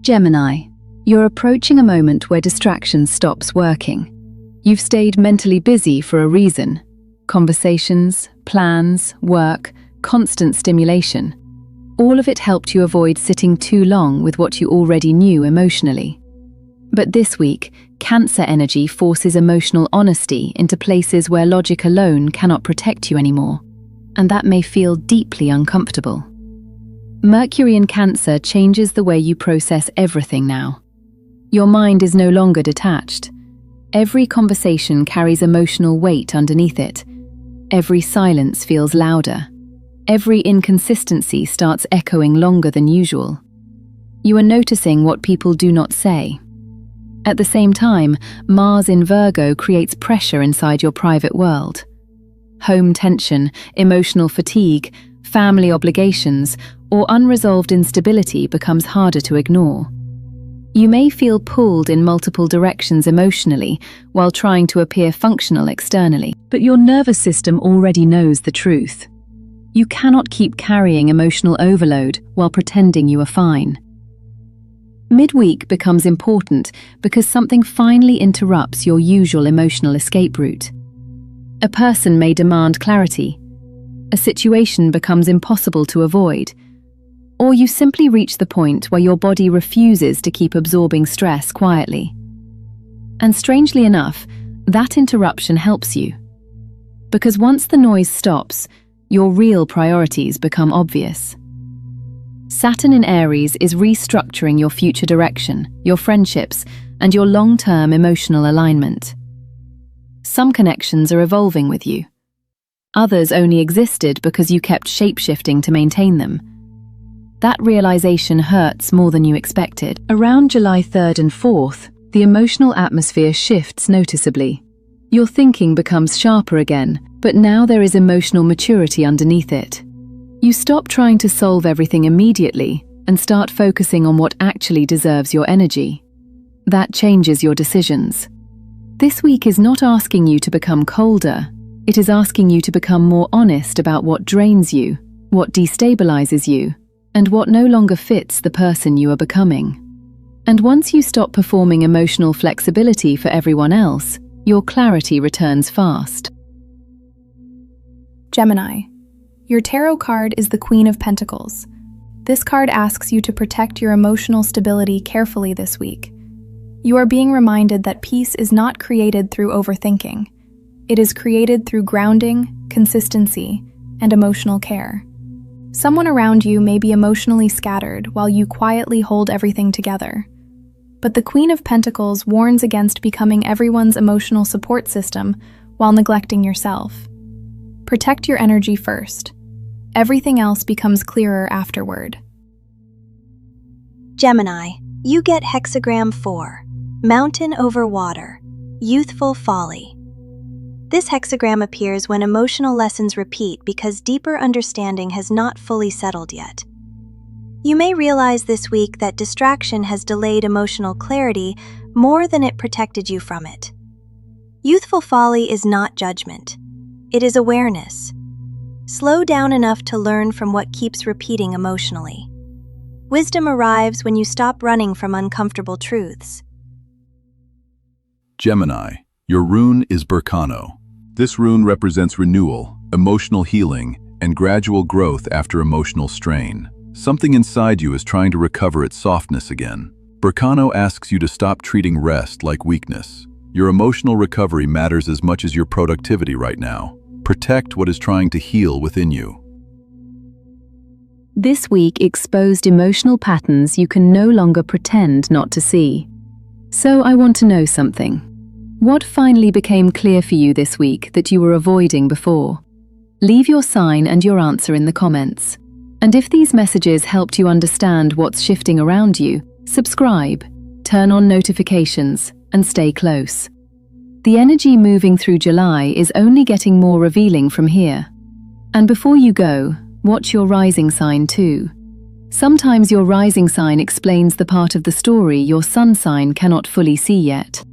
Gemini, you're approaching a moment where distraction stops working. You've stayed mentally busy for a reason. Conversations, plans, work, constant stimulation. All of it helped you avoid sitting too long with what you already knew emotionally. But this week, Cancer energy forces emotional honesty into places where logic alone cannot protect you anymore, and that may feel deeply uncomfortable. Mercury in Cancer changes the way you process everything now. Your mind is no longer detached. Every conversation carries emotional weight underneath it. Every silence feels louder. Every inconsistency starts echoing longer than usual. You are noticing what people do not say. At the same time, Mars in Virgo creates pressure inside your private world. Home tension, emotional fatigue, family obligations, or unresolved instability becomes harder to ignore. You may feel pulled in multiple directions emotionally while trying to appear functional externally, but your nervous system already knows the truth. You cannot keep carrying emotional overload while pretending you are fine. Midweek becomes important because something finally interrupts your usual emotional escape route. A person may demand clarity. A situation becomes impossible to avoid. Or you simply reach the point where your body refuses to keep absorbing stress quietly. And strangely enough, that interruption helps you. Because once the noise stops, your real priorities become obvious. Saturn in Aries is restructuring your future direction, your friendships, and your long-term emotional alignment. Some connections are evolving with you. Others only existed because you kept shape-shifting to maintain them. That realization hurts more than you expected. Around July 3rd and 4th, the emotional atmosphere shifts noticeably. Your thinking becomes sharper again, but now there is emotional maturity underneath it. You stop trying to solve everything immediately and start focusing on what actually deserves your energy. That changes your decisions. This week is not asking you to become colder. It is asking you to become more honest about what drains you, what destabilizes you, and what no longer fits the person you are becoming. And once you stop performing emotional flexibility for everyone else, your clarity returns fast. Gemini, your tarot card is the Queen of Pentacles. This card asks you to protect your emotional stability carefully this week. You are being reminded that peace is not created through overthinking. It is created through grounding, consistency, and emotional care. Someone around you may be emotionally scattered while you quietly hold everything together. But the Queen of Pentacles warns against becoming everyone's emotional support system while neglecting yourself. Protect your energy first. Everything else becomes clearer afterward. Gemini, you get hexagram 4, Mountain over Water, Youthful Folly. This hexagram appears when emotional lessons repeat because deeper understanding has not fully settled yet. You may realize this week that distraction has delayed emotional clarity more than it protected you from it. Youthful folly is not judgment. It is awareness. Slow down enough to learn from what keeps repeating emotionally. Wisdom arrives when you stop running from uncomfortable truths. Gemini, your rune is Berkano. This rune represents renewal, emotional healing, and gradual growth after emotional strain. Something inside you is trying to recover its softness again. Berkano asks you to stop treating rest like weakness. Your emotional recovery matters as much as your productivity right now. Protect what is trying to heal within you. This week exposed emotional patterns you can no longer pretend not to see. So I want to know something. What finally became clear for you this week that you were avoiding before? Leave your sign and your answer in the comments. And if these messages helped you understand what's shifting around you, subscribe, turn on notifications, and stay close. The energy moving through July is only getting more revealing from here. And before you go, watch your rising sign too. Sometimes your rising sign explains the part of the story your sun sign cannot fully see yet.